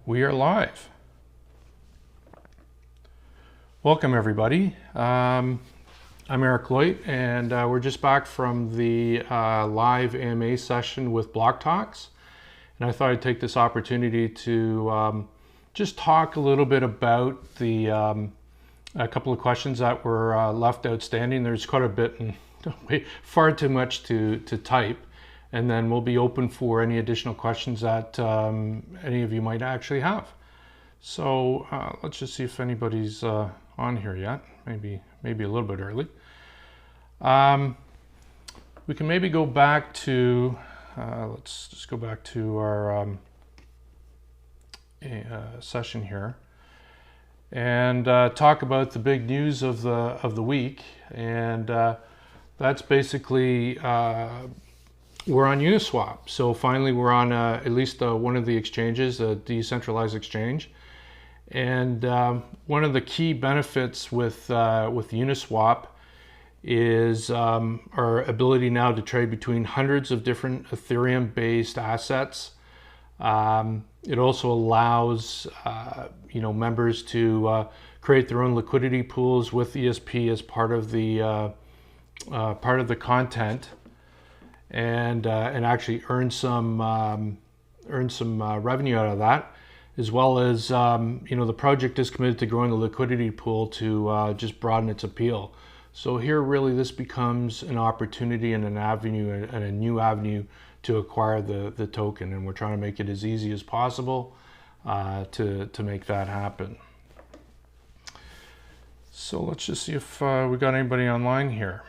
We are live. Welcome everybody. I'm Eric Loit, and we're just back from the live AMA session with Blocktalks. And I thought I'd take this opportunity to just talk a little bit about the a couple of questions that were left outstanding. There's quite a bit and far too much to type. And then we'll be open for any additional questions that any of you might actually have. So let's just see if anybody's on here yet. Maybe a little bit early. We can maybe go back to, let's just go back to our session here and talk about the big news of the week. And that's basically we're on Uniswap. So finally we're on at least one of the exchanges, a decentralized exchange. And one of the key benefits with Uniswap is our ability now to trade between hundreds of different Ethereum-based assets. It also allows members to create their own liquidity pools with ESP as part of the content. And actually earn some revenue out of that, as well as the project is committed to growing the liquidity pool to just broaden its appeal. So here really this becomes an opportunity and an avenue and a new avenue to acquire the token, and we're trying to make it as easy as possible to make that happen. So let's just see if we got anybody online here.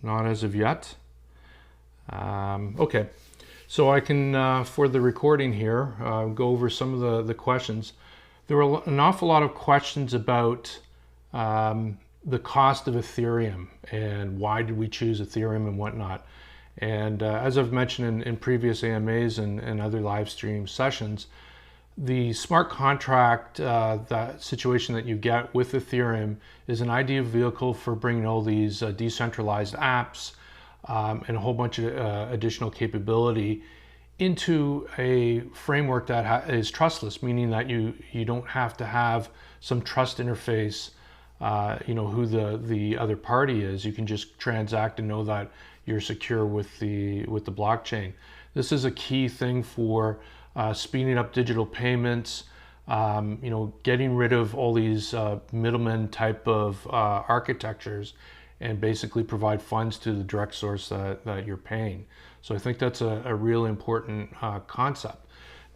Not as of yet. Okay, so I can, for the recording here, go over some of the questions. There were an awful lot of questions about the cost of Ethereum and why did we choose Ethereum and whatnot. And as I've mentioned in previous AMAs and other live stream sessions, the smart contract, that situation that you get with Ethereum is an ideal vehicle for bringing all these decentralized apps and a whole bunch of additional capability into a framework that is trustless, meaning that you don't have to have some trust interface, who the other party is. You can just transact and know that you're secure with the blockchain. This is a key thing for speeding up digital payments, getting rid of all these middlemen type of architectures, and basically provide funds to the direct source that you're paying. So I think that's a real important concept.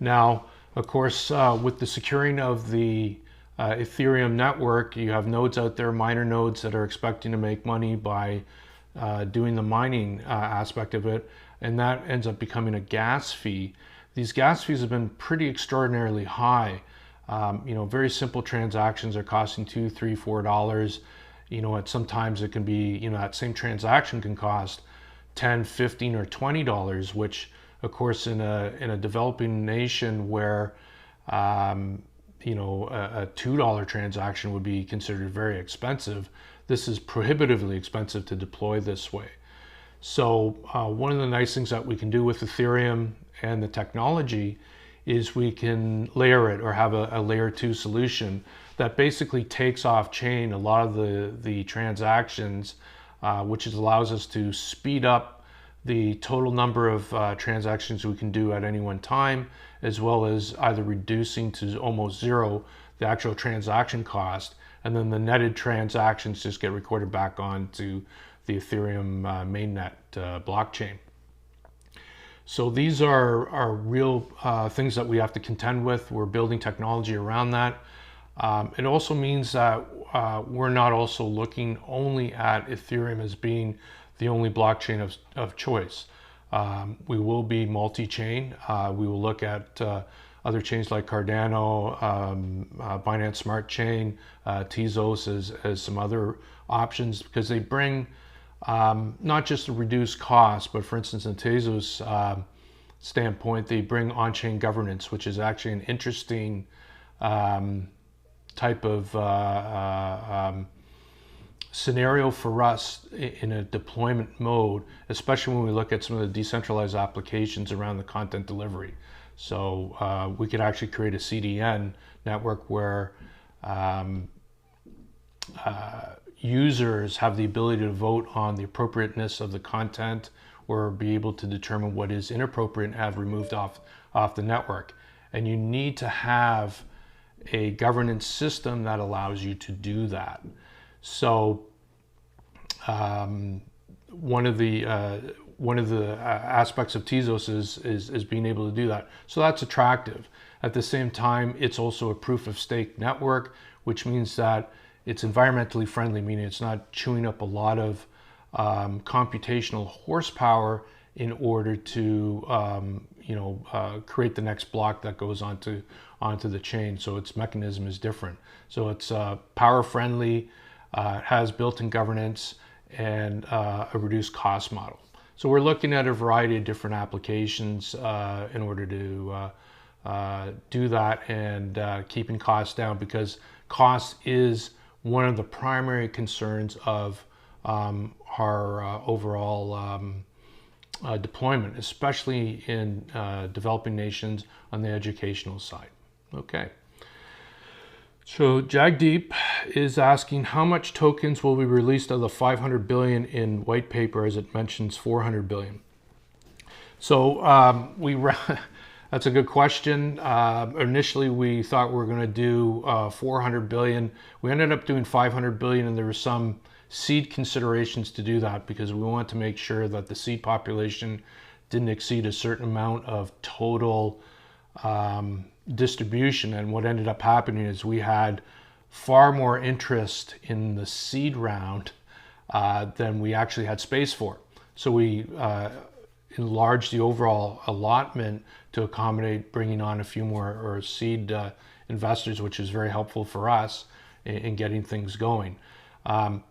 Now, of course, with the securing of the Ethereum network, you have nodes out there, miner nodes, that are expecting to make money by doing the mining aspect of it, and that ends up becoming a gas fee. These gas fees have been pretty extraordinarily high. Very simple transactions are costing $2, $3, $4. At sometimes it can be, that same transaction can cost $10, $15, or $20, which of course in a developing nation where a $2 transaction would be considered very expensive, this is prohibitively expensive to deploy this way. So one of the nice things that we can do with Ethereum and the technology is we can layer it or have a layer 2 solution that basically takes off chain a lot of the transactions, which allows us to speed up the total number of transactions we can do at any one time, as well as either reducing to almost zero the actual transaction cost, and then the netted transactions just get recorded back onto the Ethereum mainnet blockchain. So these are real things that we have to contend with. We're building technology around that. It also means that we're not also looking only at Ethereum as being the only blockchain of choice. We will be multi-chain. We will look at other chains like Cardano, Binance Smart Chain, Tezos as some other options, because they bring not just a reduced cost, but for instance in Tezos standpoint, they bring on-chain governance, which is actually an interesting type of scenario for us in a deployment mode, especially when we look at some of the decentralized applications around the content delivery. So we could actually create a CDN network where users have the ability to vote on the appropriateness of the content, or be able to determine what is inappropriate and have removed off the network. And you need to have a governance system that allows you to do that. So one of the aspects of Tezos is being able to do that. So that's attractive. At the same time, it's also a proof of stake network, which means that it's environmentally friendly, meaning it's not chewing up a lot of computational horsepower in order to create the next block that goes onto the chain. So its mechanism is different. So it's power friendly, has built-in governance, and a reduced cost model. So we're looking at a variety of different applications in order to do that, and keeping costs down, because cost is one of the primary concerns of our overall deployment, especially in developing nations on the educational side. Okay. So Jagdeep is asking, how much tokens will be released of the 500 billion in white paper, as it mentions 400 billion? So that's a good question. Initially, we thought we were going to do 400 billion. We ended up doing 500 billion, and there were some seed considerations to do that, because we want to make sure that the seed population didn't exceed a certain amount of total distribution. And what ended up happening is we had far more interest in the seed round than we actually had space for. So we enlarged the overall allotment to accommodate bringing on a few more seed investors, which is very helpful for us in getting things going.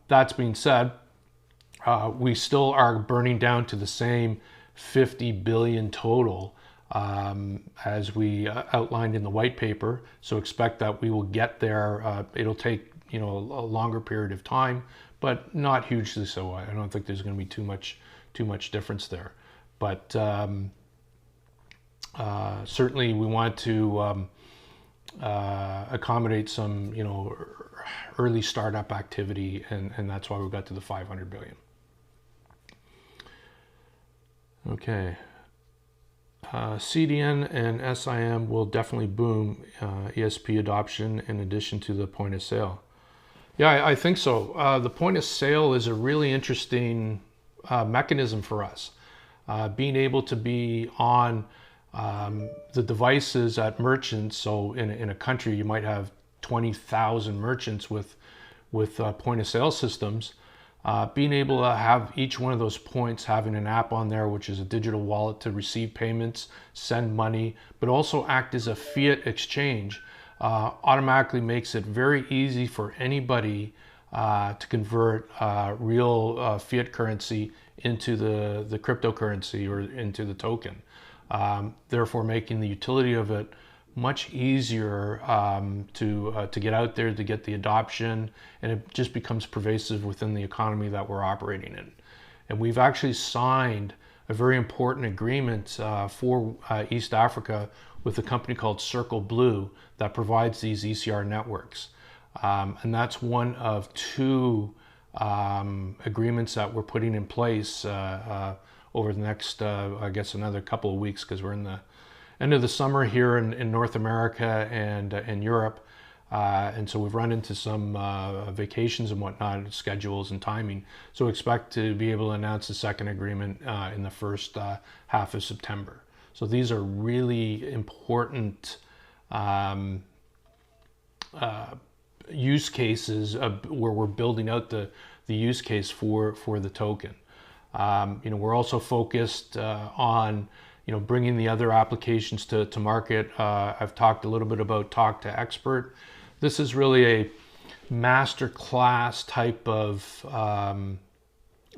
That's being said, we still are burning down to the same 50 billion total as we outlined in the white paper. So expect that we will get there. It'll take a longer period of time, but not hugely so. I don't think there's going to be too much difference there. But certainly we want to accommodate some early startup activity, and that's why we got to the 500 billion. Okay. CDN and SIM will definitely boom ESP adoption in addition to the point of sale. Yeah, I think so. The point of sale is a really interesting mechanism for us. Being able to be on the devices at merchants. So in a country, you might have 20,000 merchants with point of sale systems. Being able to have each one of those points having an app on there, which is a digital wallet to receive payments, send money, but also act as a fiat exchange, automatically makes it very easy for anybody to convert real fiat currency into the cryptocurrency or into the token. Therefore making the utility of it much easier to get out there, to get the adoption, and it just becomes pervasive within the economy that we're operating in. And we've actually signed a very important agreement for East Africa with a company called Circle Blue that provides these ECR networks. And that's one of two agreements that we're putting in place over the next, I guess, another couple of weeks, because we're in the end of the summer here in North America and in Europe. And so we've run into some vacations and whatnot, schedules and timing. So expect to be able to announce the second agreement in the first half of September. So these are really important use cases where we're building out the use case for the token. We're also focused on bringing the other applications to market. I've talked a little bit about Talk to Expert. This is really a master class type of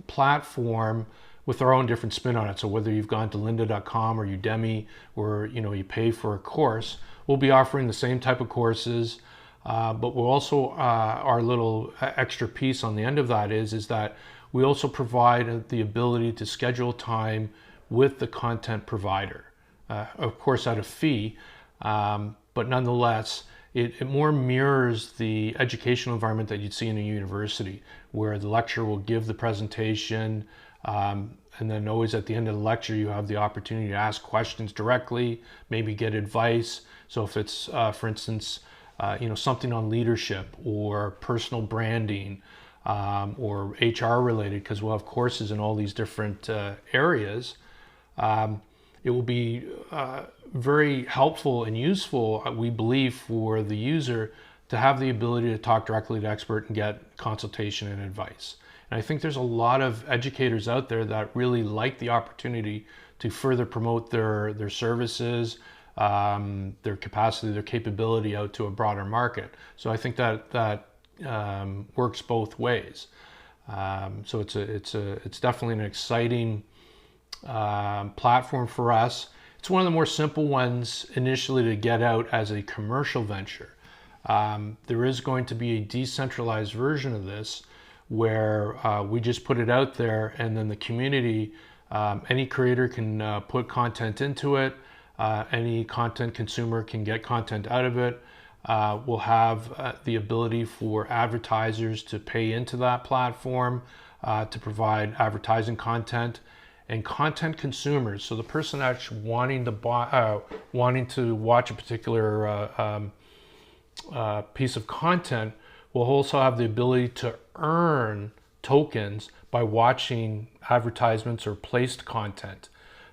platform with our own different spin on it. So whether you've gone to lynda.com or Udemy, or you pay for a course, we'll be offering the same type of courses. But we'll also, our little extra piece on the end of that is that we also provide the ability to schedule time with the content provider. of course at a fee, but nonetheless, it more mirrors the educational environment that you'd see in a university, where the lecturer will give the presentation, and then always at the end of the lecture, you have the opportunity to ask questions directly, maybe get advice. So if it's, for instance, something on leadership or personal branding, or HR related, because we'll have courses in all these different areas, it will be very helpful and useful, we believe, for the user to have the ability to talk directly to expert and get consultation and advice. And I think there's a lot of educators out there that really like the opportunity to further promote their services, their capacity, their capability out to a broader market. So I think that works both ways. So it's definitely an exciting platform for us. It's one of the more simple ones initially to get out as a commercial venture. There is going to be a decentralized version of this where we just put it out there, and then the community, any creator can put content into it. Any content consumer can get content out of it. We'll have the ability for advertisers to pay into that platform to provide advertising content, and content consumers. So the person actually wanting to watch a particular piece of content will also have the ability to earn tokens by watching advertisements or placed content.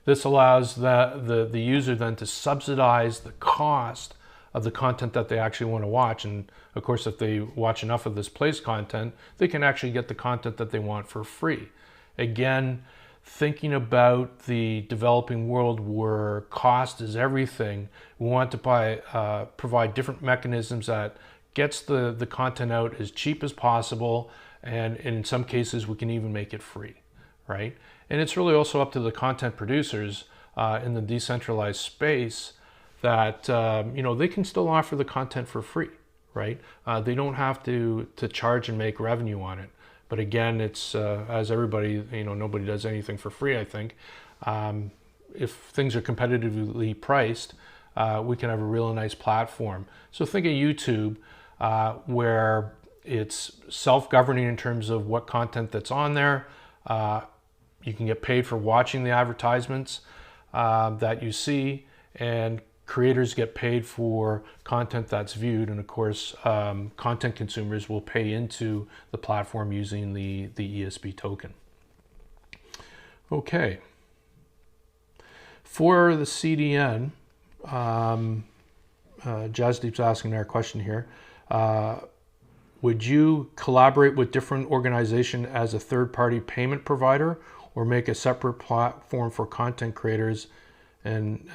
This allows the user then to subsidize the cost of the content that they actually want to watch. And of course, if they watch enough of this placed content, they can actually get the content that they want for free. Again, thinking about the developing world where cost is everything, we want to provide different mechanisms that gets the content out as cheap as possible, and in some cases we can even make it free, right? And it's really also up to the content producers in the decentralized space that they can still offer the content for free, right? They don't have to charge and make revenue on it. But again, it's as everybody, nobody does anything for free, I think. If things are competitively priced, we can have a really nice platform. So think of YouTube, where it's self-governing in terms of what content that's on there. You can get paid for watching the advertisements that you see, and creators get paid for content that's viewed, and of course content consumers will pay into the platform using the ESB token. Okay, for the CDN, Jasdeep's asking our question here, would you collaborate with different organizations as a third-party payment provider, or make a separate platform for content creators and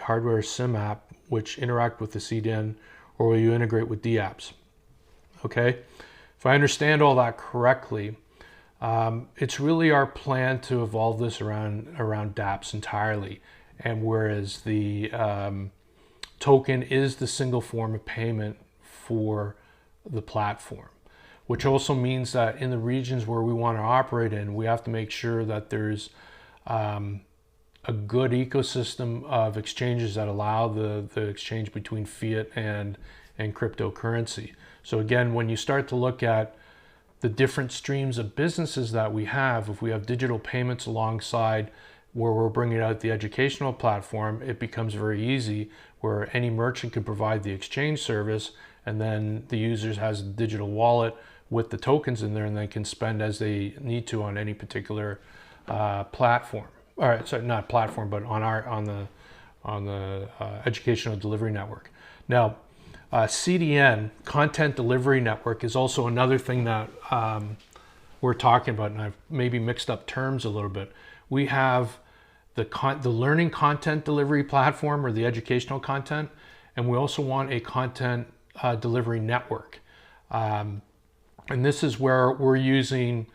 hardware SIM app which interact with the CDN, or will you integrate with DApps? Okay, if I understand all that correctly, it's really our plan to evolve this around DApps entirely, and whereas the token is the single form of payment for the platform, which also means that in the regions where we want to operate in, we have to make sure that there's a good ecosystem of exchanges that allow the exchange between fiat and cryptocurrency. So again, when you start to look at the different streams of businesses that we have, if we have digital payments alongside where we're bringing out the educational platform, it becomes very easy where any merchant can provide the exchange service, and then the users has a digital wallet with the tokens in there, and they can spend as they need to on any particular platform. All right, so not platform, but on the educational delivery network. Now, CDN, Content Delivery Network, is also another thing that we're talking about, and I've maybe mixed up terms a little bit. We have the learning content delivery platform, or the educational content, and we also want a content delivery network. And this is where we're using,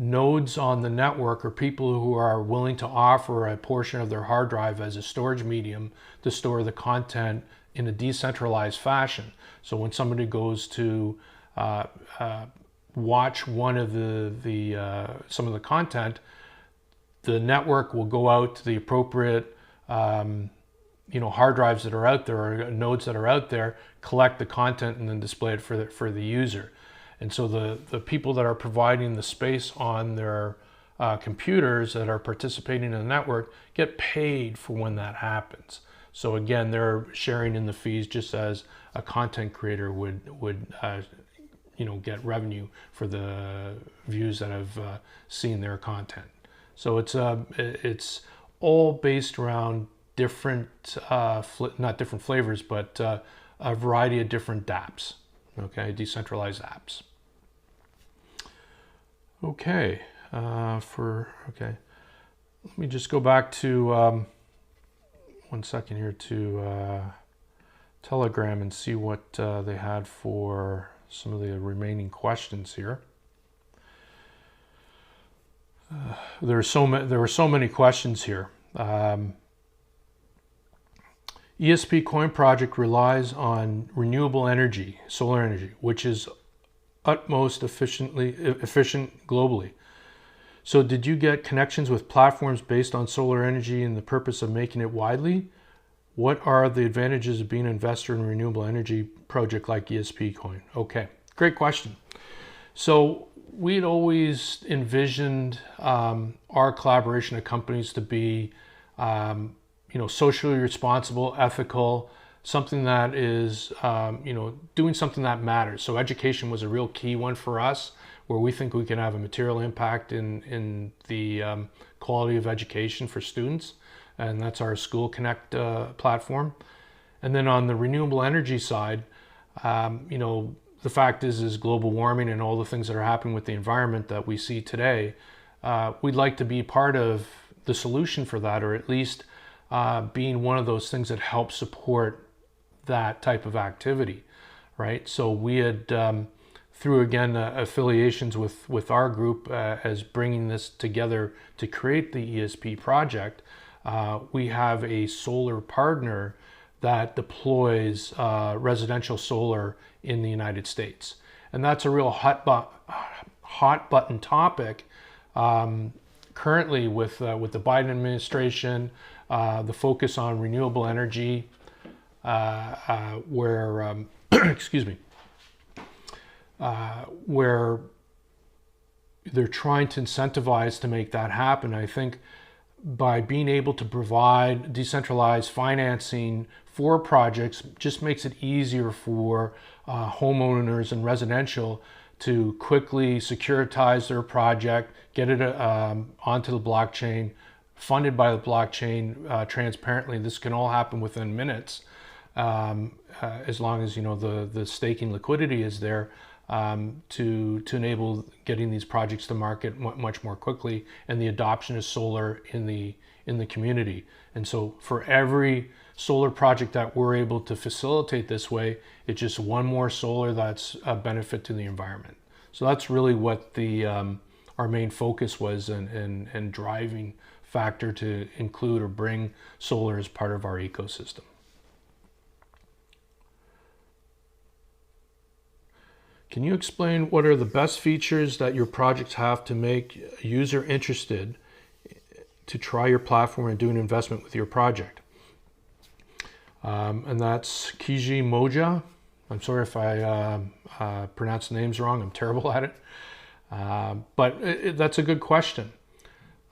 nodes on the network, or people who are willing to offer a portion of their hard drive as a storage medium to store the content in a decentralized fashion. So when somebody goes to watch one of some of the content, the network will go out to the appropriate hard drives that are out there or nodes that are out there, collect the content, and then display it for the user. And so the people that are providing the space on their computers that are participating in the network get paid for when that happens. So again, they're sharing in the fees just as a content creator would get revenue for the views that have seen their content. So it's all based around different, not different flavors, but a variety of different dApps, okay, decentralized apps. Okay, let me just go back to 1 second here to Telegram and see what they had for some of the remaining questions here. There were so many questions here. ESP coin project relies on renewable energy, solar energy, which is utmost efficient globally. So did you get connections with platforms based on solar energy and the purpose of making it widely? What are the advantages of being an investor in a renewable energy project like ESP coin? Okay, great question. So we'd always envisioned our collaboration of companies to be socially responsible, ethical, something that is, doing something that matters. So education was a real key one for us, where we think we can have a material impact in the quality of education for students. And that's our School Connect platform. And then on the renewable energy side, the fact is global warming and all the things that are happening with the environment that we see today, we'd like to be part of the solution for that, or at least being one of those things that help support that type of activity, right? So we had, through again affiliations with our group as bringing this together to create the ESP project, we have a solar partner that deploys residential solar in the United States. And that's a real hot button topic currently with the Biden administration, the focus on renewable energy, where where they're trying to incentivize to make that happen. I think by being able to provide decentralized financing for projects just makes it easier for homeowners and residential to quickly securitize their project, get it onto the blockchain, funded by the blockchain transparently. This can all happen within minutes, as long as the staking liquidity is there, to enable getting these projects to market much more quickly, and the adoption of solar in the community. And so for every solar project that we're able to facilitate this way, it's just one more solar that's a benefit to the environment. So that's really what the our main focus was, and driving factor to include or bring solar as part of our ecosystem. Can you explain what are the best features that your projects have to make a user interested to try your platform and do an investment with your project? And that's Kiji Moja. I'm sorry if I pronounce the names wrong. I'm terrible at it. But that's a good question.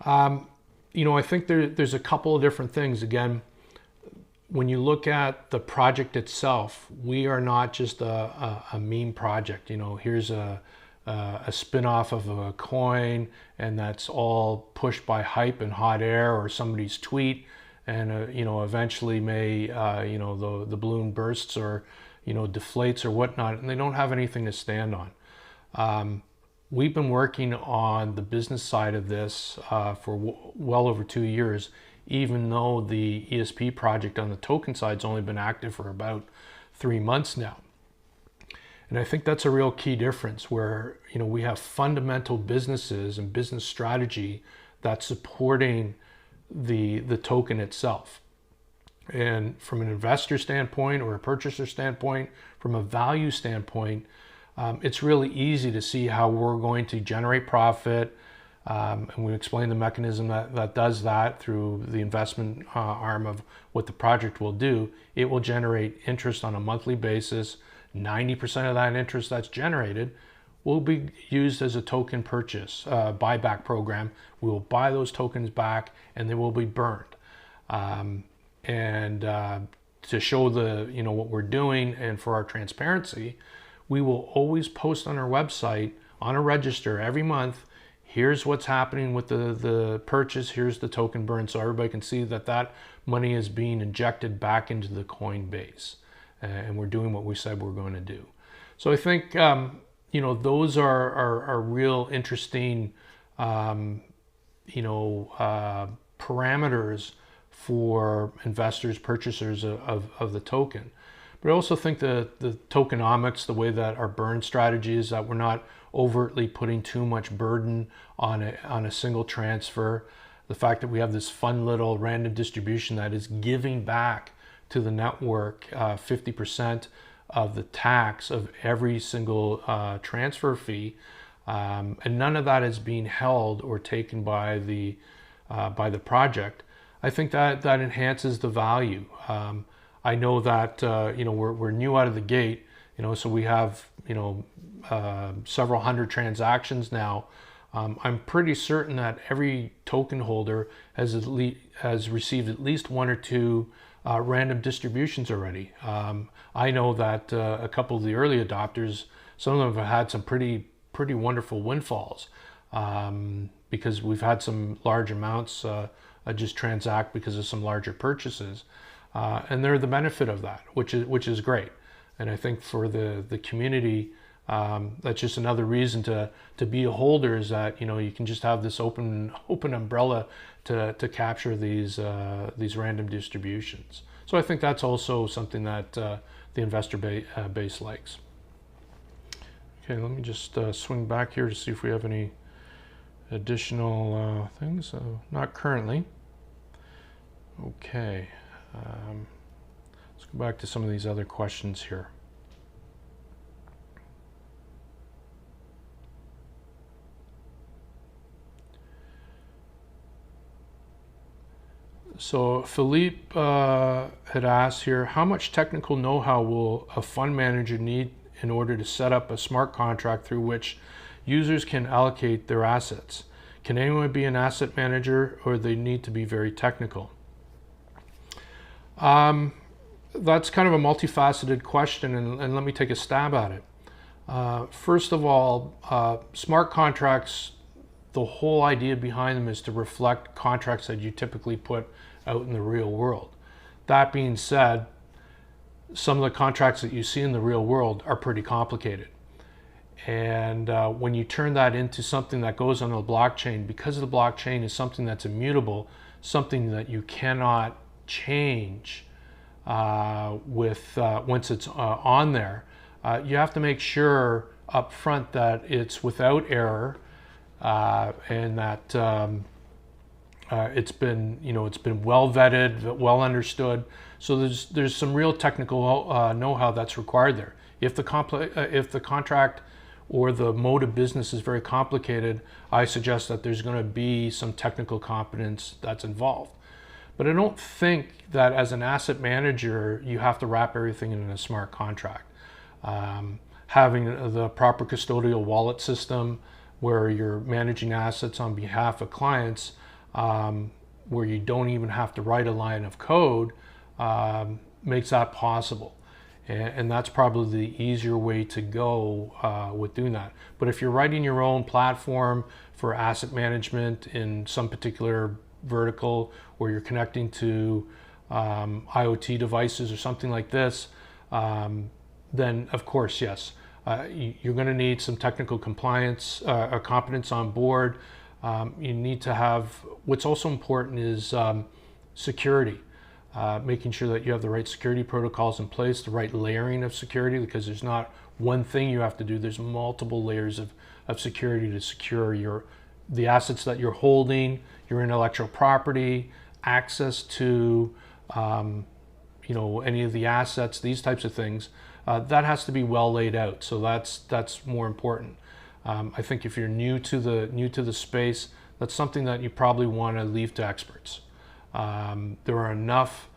I think there's a couple of different things. Again, when you look at the project itself, we are not just a meme project. Here's a spin-off of a coin, and that's all pushed by hype and hot air or somebody's tweet, and eventually the balloon bursts or deflates or whatnot, and they don't have anything to stand on. We've been working on the business side of this for well over 2 years, even though the ESP project on the token side's only been active for about 3 months now. And I think that's a real key difference, where we have fundamental businesses and business strategy that's supporting the token itself. And from an investor standpoint or a purchaser standpoint, from a value standpoint, it's really easy to see how we're going to generate profit, And we explain the mechanism that does that through the investment arm of what the project will do. It will generate interest on a monthly basis. 90% of that interest that's generated will be used as a token purchase buyback program. We will buy those tokens back and they will be burned. To show what we're doing and for our transparency, we will always post on our website on a register every month. Here's what's happening with the purchase. Here's the token burn, so everybody can see that money is being injected back into the coin base, and we're doing what we said we're going to do. So I think those are real interesting parameters for investors, purchasers of the token. But I also think the tokenomics, the way that our burn strategy is, that we're not overtly putting too much burden on a single transfer. The fact that we have this fun little random distribution that is giving back to the network 50% of the tax of every single transfer fee, and none of that is being held or taken by the project. I think that enhances the value. I know that we're new out of the gate, so we have several hundred transactions now. I'm pretty certain that every token holder has received at least one or two random distributions already. I know that a couple of the early adopters, some of them have had some pretty wonderful windfalls, because we've had some large amounts just transact because of some larger purchases, and they're the benefit of that, which is great. And I think for the community, that's just another reason to be a holder, is that you can just have this open umbrella to capture these random distributions. So I think that's also something that the investor base likes. Okay, let me just swing back here to see if we have any additional things. Not currently. Okay, let's go back to some of these other questions here. So Philippe had asked here, how much technical know-how will a fund manager need in order to set up a smart contract through which users can allocate their assets? Can anyone be an asset manager, or they need to be very technical? That's kind of a multifaceted question, and let me take a stab at it. First of all, smart contracts, the whole idea behind them is to reflect contracts that you typically put out in the real world. That being said, some of the contracts that you see in the real world are pretty complicated. And when you turn that into something that goes on the blockchain, because the blockchain is something that's immutable, something that you cannot change once it's on there, you have to make sure up front that it's without error, and that it's been well vetted, well understood. So there's some real technical know-how that's required there. If the contract or the mode of business is very complicated, I suggest that there's going to be some technical competence that's involved. But I don't think that as an asset manager you have to wrap everything in a smart contract. Having the proper custodial wallet system where you're managing assets on behalf of clients, where you don't even have to write a line of code, makes that possible. And that's probably the easier way to go with doing that. But if you're writing your own platform for asset management in some particular vertical, or you're connecting to IoT devices or something like this, then of course, yes, you're going to need some technical compliance or competence on board. You need to have, what's also important is security. Making sure that you have the right security protocols in place, the right layering of security, because there's not one thing you have to do, there's multiple layers of security to secure the assets that you're holding, your intellectual property, access to any of the assets, these types of things. That has to be well laid out, so that's more important. I think if you're new to the space, that's something that you probably want to leave to experts. There are enough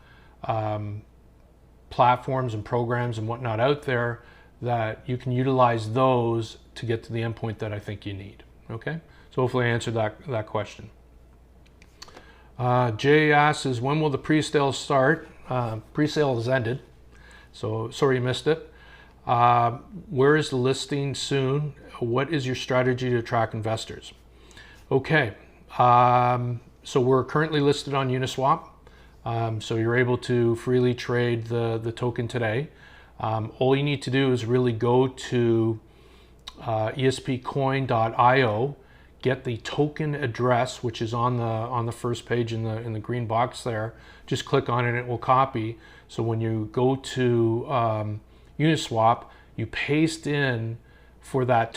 platforms and programs and whatnot out there that you can utilize those to get to the endpoint that I think you need. Okay, so hopefully I answered that question. Jay asks, when will the pre-sale start? Pre-sale has ended, so sorry you missed it. Where is the listing soon? What is your strategy to attract investors? Okay, so we're currently listed on Uniswap. So you're able to freely trade the token today. All you need to do is really go to espcoin.io, get the token address, which is on the first page in the green box there. Just click on it and it will copy. So when you go to Uniswap, you paste in for that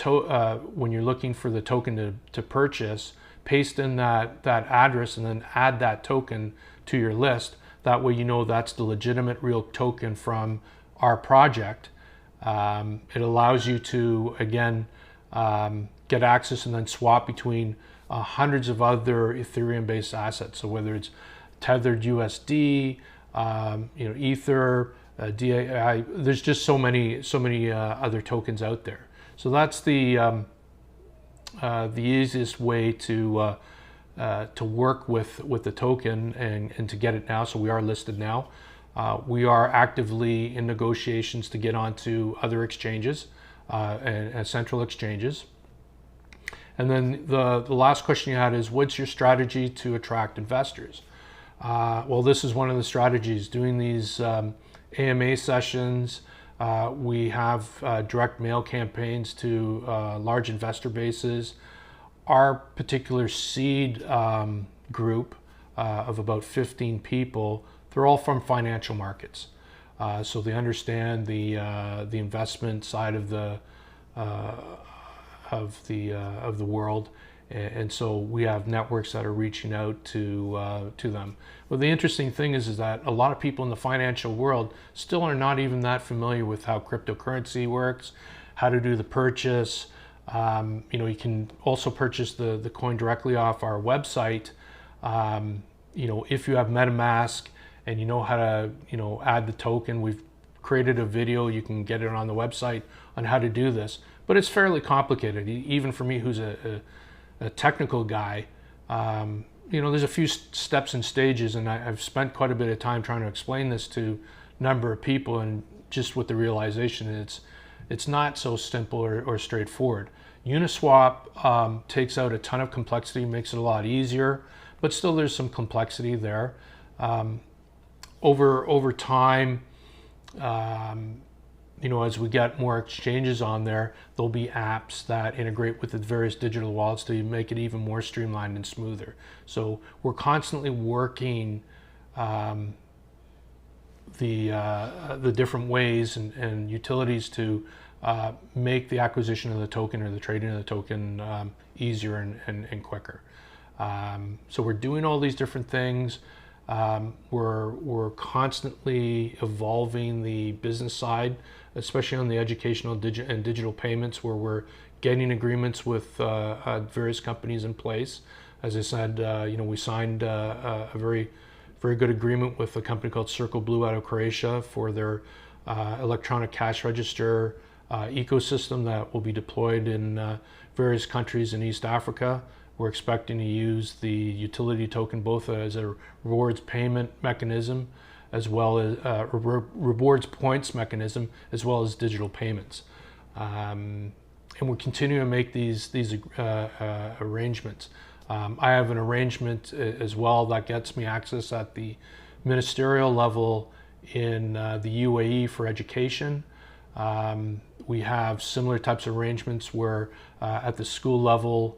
when you're looking for the token to purchase, paste in that address and then add that token to your list. That way you know that's the legitimate real token from our project. It allows you to, again, get access and then swap between hundreds of other Ethereum-based assets. So whether it's tethered USD, Ether, DAI, there's just so many other tokens out there. So that's the easiest way to work with the token and to get it now. So we are listed now. We are actively in negotiations to get onto other exchanges and central exchanges. And then the last question you had is, what's your strategy to attract investors? Well, this is one of the strategies, doing these AMA sessions. We have direct mail campaigns to large investor bases. Our particular seed group of about 15 people, they're all from financial markets. So they understand the investment side of the world, and so we have networks that are reaching out to them. Well, the interesting thing is that a lot of people in the financial world still are not even that familiar with how cryptocurrency works, how to do the purchase. You can also purchase the coin directly off our website. If you have MetaMask and you know how to add the token, we've created a video. You can get it on the website on how to do this, but it's fairly complicated, even for me, who's a technical guy. There's a few steps and stages, and I've spent quite a bit of time trying to explain this to a number of people, and just with the realization it's not so simple or straightforward. Uniswap takes out a ton of complexity, makes it a lot easier, but still there's some complexity there. Over time, as we get more exchanges on there, there'll be apps that integrate with the various digital wallets to make it even more streamlined and smoother. So we're constantly working the different ways and utilities to make the acquisition of the token or the trading of the token easier and quicker. So we're doing all these different things. We're constantly evolving the business side, especially on the educational and digital payments, where we're getting agreements with various companies in place. As I said, we signed a very good agreement with a company called Circle Blue out of Croatia for their electronic cash register ecosystem that will be deployed in various countries in East Africa. We're expecting to use the utility token both as a rewards payment mechanism, as well as rewards points mechanism, as well as digital payments. And we're continuing to make these arrangements. I have an arrangement as well that gets me access at the ministerial level in the UAE for education. We have similar types of arrangements where at the school level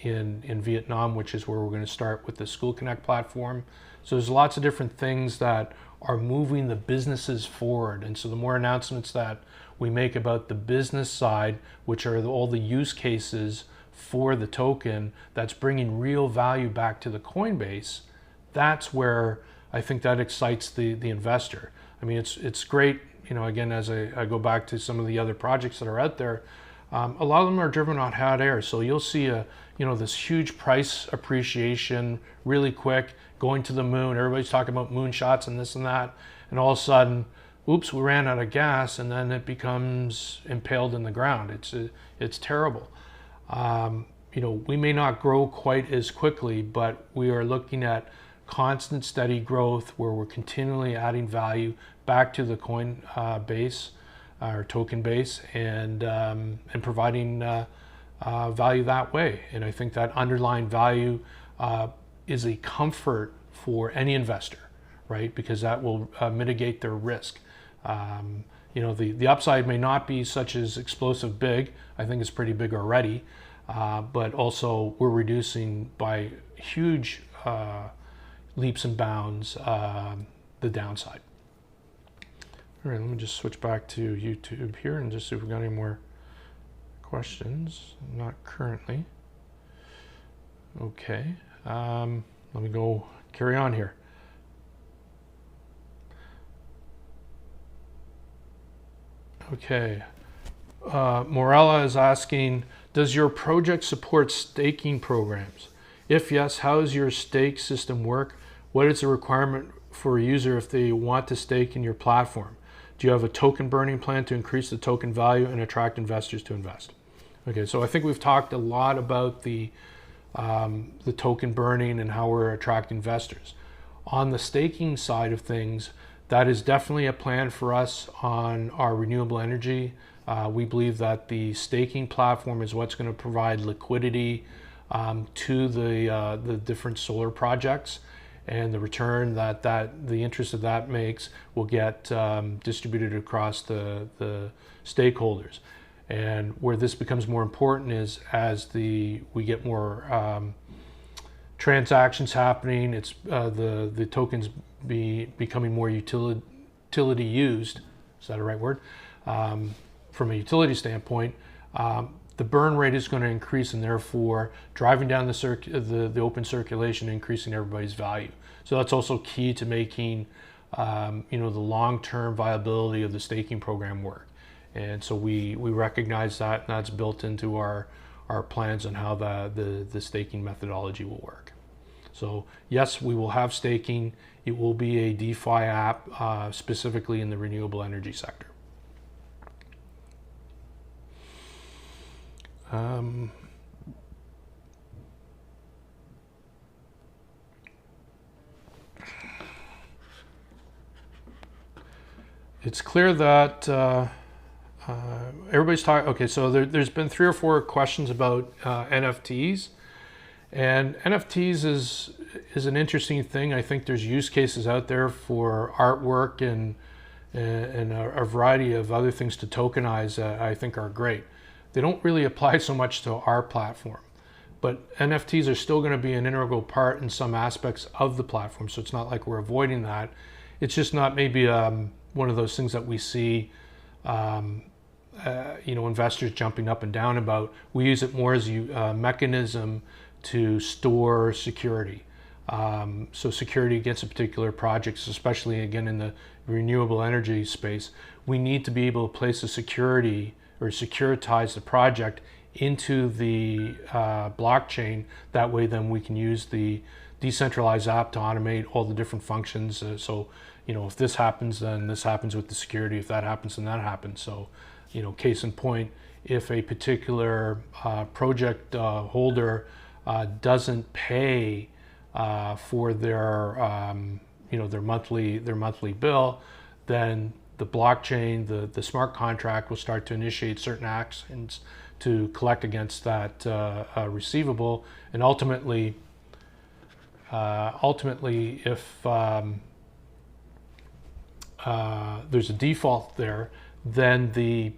in Vietnam, which is where we're going to start with the School Connect platform. So there's lots of different things that are moving the businesses forward. And so the more announcements that we make about the business side, which are all the use cases for the token that's bringing real value back to the Coinbase, that's where I think that excites the investor. I mean, it's great, again, as I go back to some of the other projects that are out there, a lot of them are driven on hot air. So you'll see this huge price appreciation really quick, going to the moon. Everybody's talking about moonshots and this and that, and all of a sudden, oops, we ran out of gas, and then it becomes impaled in the ground. It's terrible. We may not grow quite as quickly, but we are looking at constant, steady growth where we're continually adding value back to the coin base or token base, and providing value that way. And I think that underlying value is a comfort for any investor, right? Because that will mitigate their risk. The upside may not be such as explosive big. I think it's pretty big already, but also we're reducing by huge leaps and bounds the downside. All right, let me just switch back to YouTube here and just see if we got any more questions. Not currently. Okay, let me go carry on here. Okay, Morella is asking, does your project support staking programs? If yes, how does your stake system work? What is the requirement for a user if they want to stake in your platform? Do you have a token burning plan to increase the token value and attract investors to invest? Okay, so I think we've talked a lot about the token burning and how we're attracting investors. On the staking side of things, that is definitely a plan for us on our renewable energy. We believe that the staking platform is what's going to provide liquidity to the different solar projects, and the return that the interest of that makes will get distributed across the stakeholders. And where this becomes more important is as we get more transactions happening, it's the tokens becoming more utility used. Is that a right word? From a utility standpoint, the burn rate is going to increase, and therefore driving down the open circulation, increasing everybody's value. So that's also key to making the long-term viability of the staking program work. And so we recognize that, and that's built into our plans on how the staking methodology will work. So yes, we will have staking. It will be a DeFi app specifically in the renewable energy sector. It's clear that everybody's talking. Okay, so there's been 3 or 4 questions about NFTs, and NFTs is an interesting thing. I think there's use cases out there for artwork and a variety of other things to tokenize that I think are great. They don't really apply so much to our platform, but NFTs are still going to be an integral part in some aspects of the platform. So it's not like we're avoiding that. It's just not maybe one of those things that we see investors jumping up and down about. We use it more as a mechanism to store security. So security against a particular project, especially again in the renewable energy space, we need to be able to place a security or securitize the project into the blockchain. That way then we can use the decentralized app to automate all the different functions. So if this happens, then this happens with the security. If that happens, then that happens. So case in point, if a particular project holder doesn't pay for their monthly bill, then the blockchain, the smart contract will start to initiate certain actions to collect against that receivable, and ultimately, if there's a default there, then the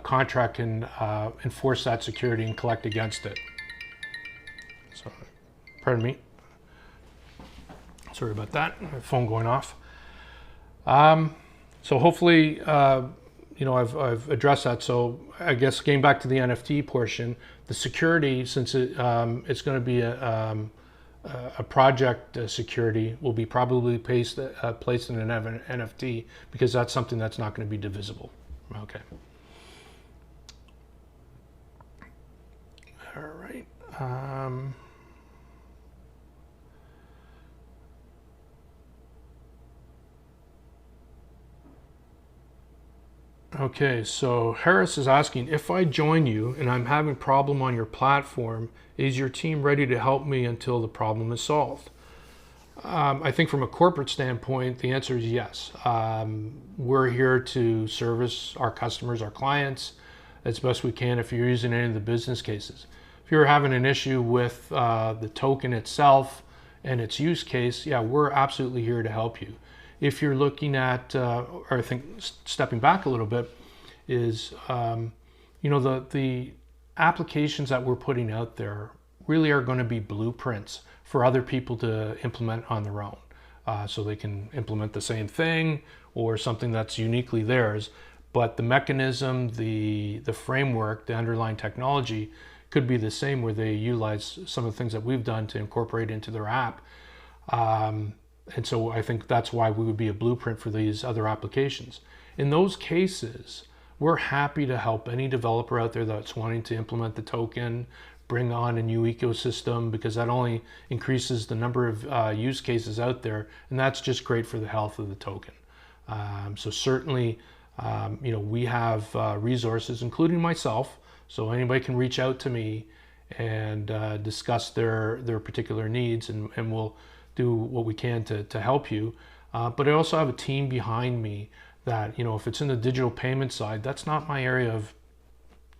contract can enforce that security and collect against it. So, pardon me. Sorry about that. My phone going off. So hopefully, I've addressed that. So I guess getting back to the NFT portion, the security, since it's going to be a project security, will be probably placed in an NFT, because that's something that's not going to be divisible. Okay. All right. Okay, so Harris is asking, if I join you and I'm having a problem on your platform, is your team ready to help me until the problem is solved? I think from a corporate standpoint, the answer is yes. We're here to service our customers, our clients, as best we can if you're using any of the business cases. If you're having an issue with the token itself and its use case, yeah, we're absolutely here to help you. If you're looking at, or I think stepping back a little bit, is the applications that we're putting out there really are going to be blueprints for other people to implement on their own. So they can implement the same thing or something that's uniquely theirs. But the mechanism, the framework, the underlying technology could be the same, where they utilize some of the things that we've done to incorporate into their app. And so I think that's why we would be a blueprint for these other applications. In those cases, we're happy to help any developer out there that's wanting to implement the token, bring on a new ecosystem, because that only increases the number of use cases out there, and that's just great for the health of the token. So certainly, we have resources, including myself, so anybody can reach out to me and discuss their particular needs, and we'll do what we can to help you. But I also have a team behind me that, if it's in the digital payment side, that's not my area of,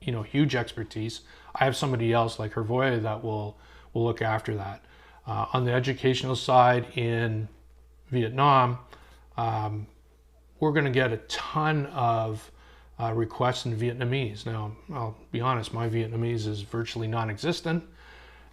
huge expertise. I have somebody else like Hervoya that will look after that. On the educational side in Vietnam, we're going to get a ton of requests in Vietnamese. Now, I'll be honest, my Vietnamese is virtually non-existent,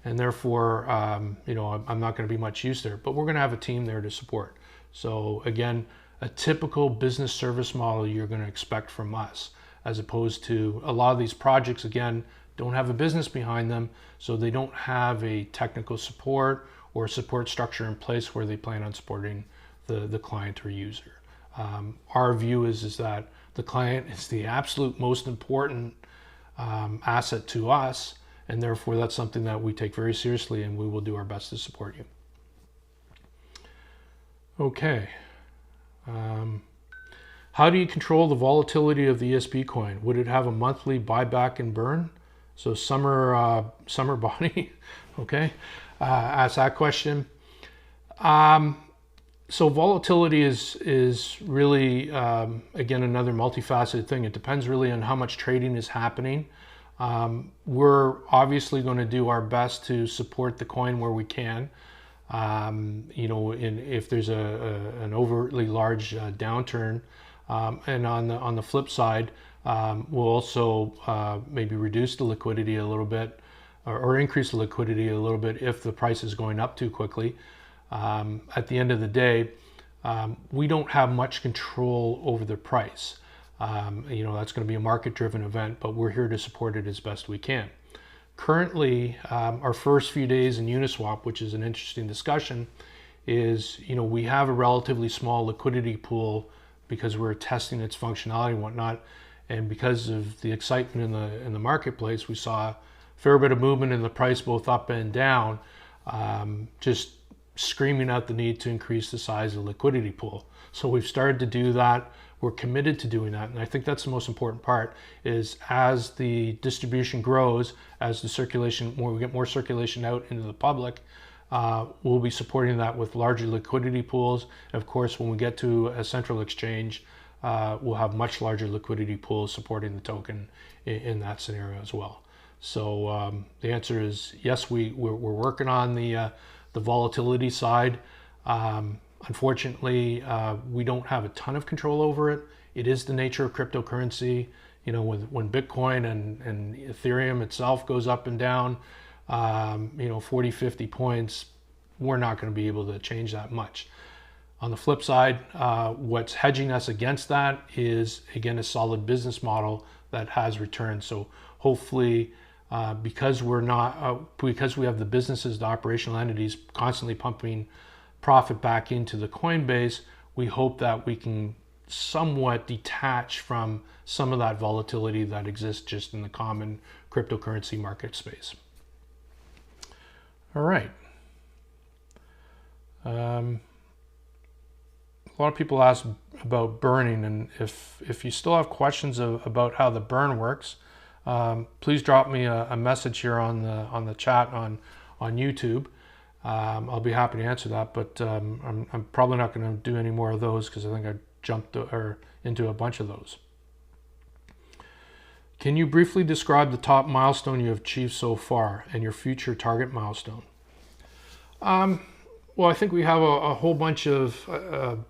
and therefore, I'm not going to be much use there. But we're going to have a team there to support. So again, a typical business service model you're going to expect from us, as opposed to a lot of these projects, again, don't have a business behind them, so they don't have a technical support or support structure in place where they plan on supporting the client or user. Our view is that the client is the absolute most important asset to us, and therefore that's something that we take very seriously, and we will do our best to support you. Okay. How do you control the volatility of the ESP coin? Would it have a monthly buyback and burn? So summer body, okay? Ask that question. So volatility is really, again, another multifaceted thing. It depends really on how much trading is happening. We're obviously going to do our best to support the coin where we can. If there's an overtly large downturn, and on the flip side, we'll also maybe reduce the liquidity a little bit, or increase the liquidity a little bit if the price is going up too quickly. At the end of the day, we don't have much control over the price. That's going to be a market-driven event, but we're here to support it as best we can. Currently, our first few days in Uniswap, which is an interesting discussion, is we have a relatively small liquidity pool because we're testing its functionality and whatnot, and because of the excitement in the marketplace, we saw a fair bit of movement in the price, both up and down, just screaming out the need to increase the size of the liquidity pool. So we've started to do that. We're committed to doing that, and I think that's the most important part, is as the distribution grows, as the circulation, when we get more circulation out into the public, we'll be supporting that with larger liquidity pools. And of course, when we get to a central exchange, we'll have much larger liquidity pools supporting the token in that scenario as well. So the answer is yes, we're working on the volatility side. Unfortunately, we don't have a ton of control over it. It is the nature of cryptocurrency. When Bitcoin and Ethereum itself goes up and down, 40, 50 points, we're not going to be able to change that much. On the flip side, what's hedging us against that is, again, a solid business model that has returns. So hopefully, because we have the businesses, the operational entities constantly pumping profit back into the Coinbase, we hope that we can somewhat detach from some of that volatility that exists just in the common cryptocurrency market space. All right. A lot of people ask about burning, and if you still have questions about how the burn works, please drop me a message here on the chat on YouTube. I'll be happy to answer that, but I'm probably not going to do any more of those because I think I jumped into a bunch of those. Can you briefly describe the top milestone you have achieved so far and your future target milestone? Well, I think we have a whole bunch of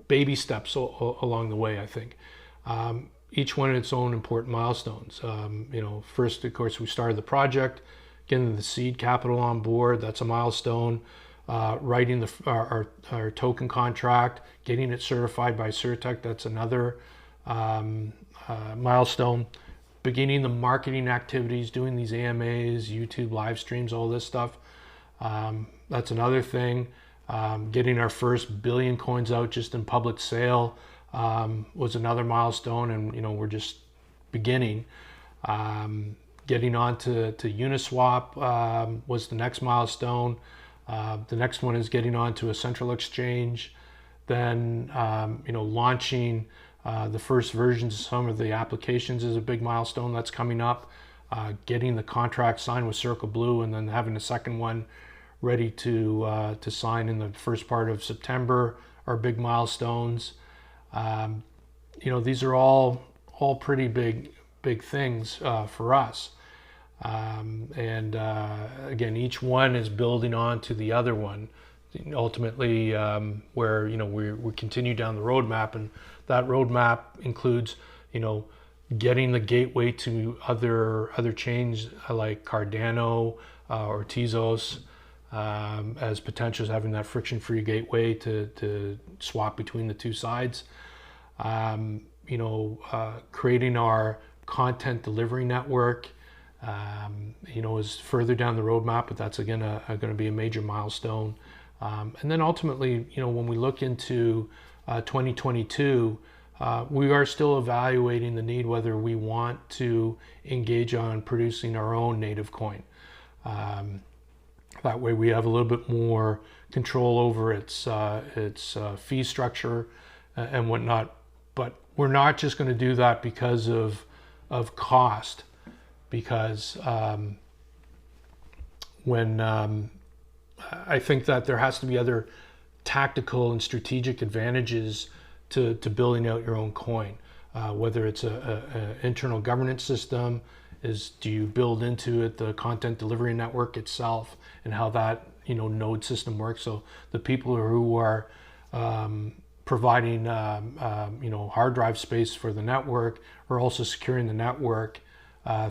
baby steps along the way, I think. Each one its own important milestones. First, of course, we started the project, getting the seed capital on board. That's a milestone. Writing our token contract, getting it certified by Certec. That's another milestone. Beginning the marketing activities, doing these AMAs, YouTube live streams, all this stuff. That's another thing. Getting our first billion coins out just in public sale was another milestone, and we're just beginning. Getting on to Uniswap was the next milestone. The next one is getting on to a central exchange. Then launching the first versions of some of the applications is a big milestone that's coming up. Getting the contract signed with Circle Blue, and then having a second one ready to sign in the first part of September are big milestones. These are all pretty big things for us. Again, each one is building on to the other one. Ultimately, where we continue down the roadmap, and that roadmap includes getting the gateway to other chains like Cardano or Tezos as potentials, having that friction-free gateway to swap between the two sides. Creating our content delivery network is further down the roadmap, but that's again going to be a major milestone. And then ultimately, when we look into 2022, we are still evaluating the need whether we want to engage on producing our own native coin. That way we have a little bit more control over its fee structure and whatnot. But we're not just going to do that because of cost, because I think that there has to be other tactical and strategic advantages to building out your own coin. Whether it's a internal governance system, do you build into it the content delivery network itself and how that node system works? So the people who are providing hard drive space for the network are also securing the network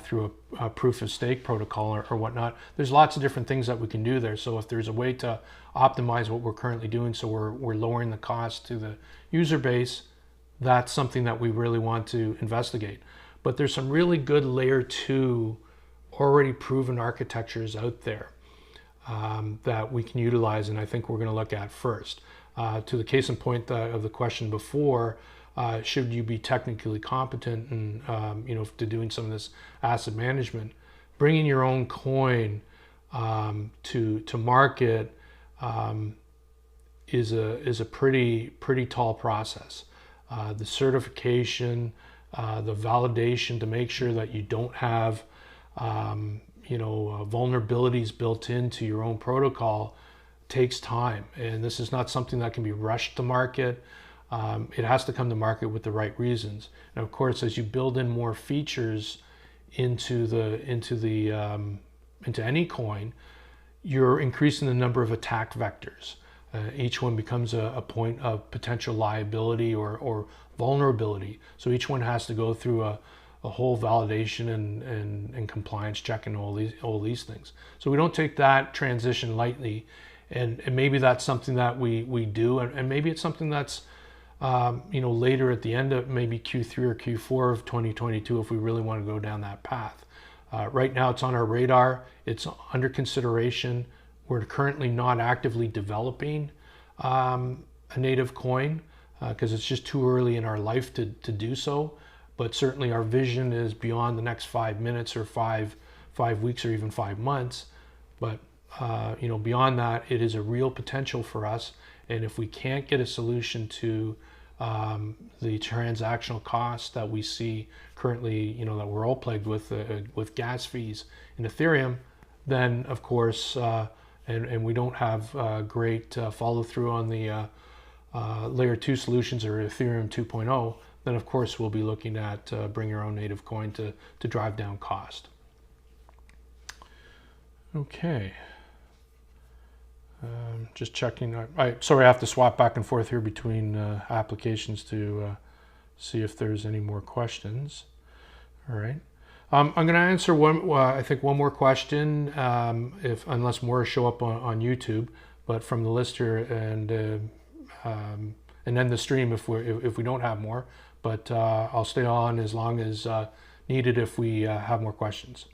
through a proof of stake protocol or whatnot. There's lots of different things that we can do there. So if there's a way to optimize what we're currently doing, so we're lowering the cost to the user base, that's something that we really want to investigate. But there's some really good layer 2 already proven architectures out there that we can utilize, and I think we're going to look at first. To the case in point of the question before, should you be technically competent and to doing some of this asset management, bringing your own coin to market is a pretty tall process. The certification, the validation to make sure that you don't have vulnerabilities built into your own protocol takes time, and this is not something that can be rushed to market. It has to come to market with the right reasons. And of course, as you build in more features into any coin, you're increasing the number of attack vectors. Each one becomes a point of potential liability or vulnerability. So each one has to go through a whole validation and compliance check and all these things. So we don't take that transition lightly, and maybe that's something that we do, and maybe it's something that's later at the end of maybe Q3 or Q4 of 2022 if we really want to go down that path. Right now it's on our radar. It's under consideration. We're currently not actively developing a native coin because it's just too early in our life to do so. But certainly our vision is beyond the next 5 minutes or five weeks or even 5 months. But beyond that, it is a real potential for us. And if we can't get a solution to the transactional costs that we see currently, that we're all plagued with gas fees in Ethereum, then of course, and we don't have great follow through on the layer 2 solutions or Ethereum 2.0, then of course we'll be looking at bring your own native coin to drive down cost. Okay. Just checking. Sorry, I have to swap back and forth here between applications to see if there's any more questions. All right. I'm going to answer I think one more question, unless more show up on YouTube, but from the lister, and end the stream if we don't have more. But I'll stay on as long as needed if we have more questions.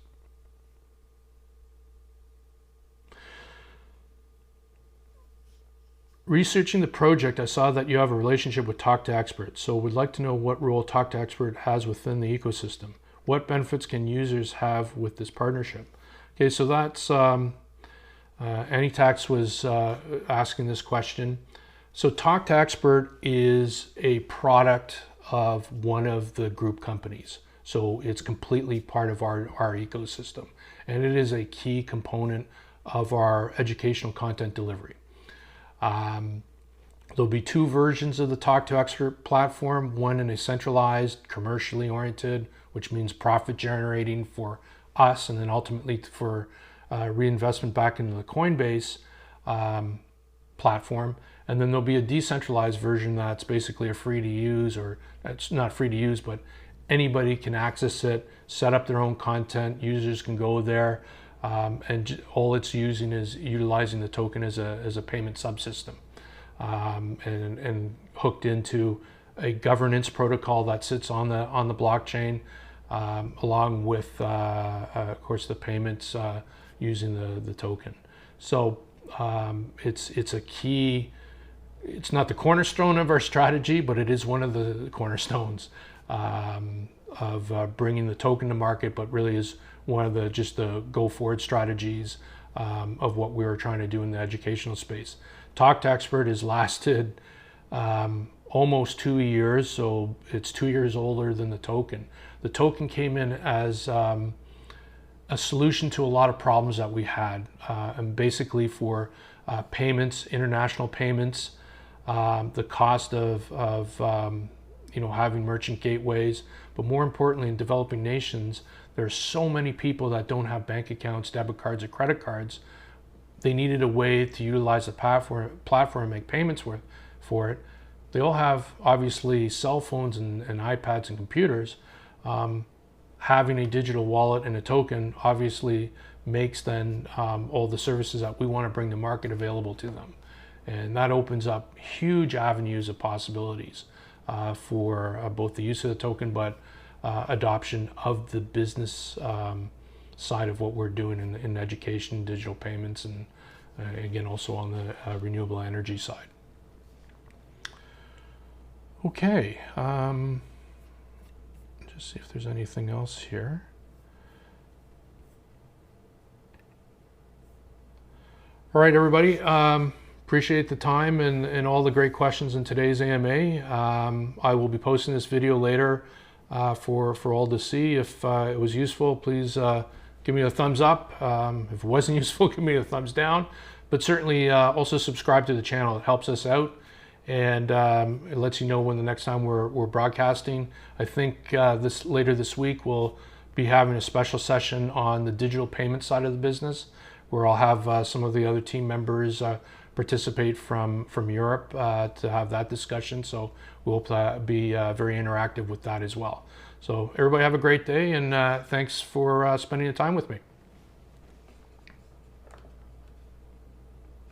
Researching the project, I saw that you have a relationship with Talk to Expert, so would like to know what role Talk to Expert has within the ecosystem. What benefits can users have with this partnership? Okay, so that's Anitax was asking this question. So Talk to Expert is a product of one of the group companies. So it's completely part of our ecosystem, and it is a key component of our educational content delivery. There'll be two versions of the Talk to Expert platform, one in a centralized, commercially oriented, which means profit generating for us, and then ultimately for reinvestment back into the Coinbase platform. And then there'll be a decentralized version that's basically a free to use, or it's not free to use, but anybody can access it, set up their own content, users can go there, and all it's using is utilizing the token as a payment subsystem, and hooked into a governance protocol that sits on the blockchain, along with of course the payments using the token. So it's a key. It's not the cornerstone of our strategy, but it is one of the cornerstones of bringing the token to market, but really is one of the go forward strategies of what we were trying to do in the educational space. Talk to Expert has lasted almost 2 years, so it's 2 years older than the token. The token came in as a solution to a lot of problems that we had, and basically for payments, international payments, the cost of having merchant gateways, but more importantly, in developing nations, there's so many people that don't have bank accounts, debit cards, or credit cards. They needed a way to utilize the platform and make payments for it. They all have obviously cell phones and iPads and computers. Having a digital wallet and a token obviously makes then all the services that we want to bring to market available to them. And that opens up huge avenues of possibilities for both the use of the token, but adoption of the business side of what we're doing in education, digital payments, and again also on the renewable energy side. Okay, just see if there's anything else here. All right, everybody. Appreciate the time and all the great questions in today's AMA. I will be posting this video later for all to see. If it was useful, please give me a thumbs up. If it wasn't useful, give me a thumbs down. But certainly also subscribe to the channel. It helps us out, and it lets you know when the next time we're broadcasting. I think later this week we'll be having a special session on the digital payment side of the business, where I'll have some of the other team members participate from Europe to have that discussion. So we'll be very interactive with that as well. So everybody have a great day, and thanks for spending the time with me.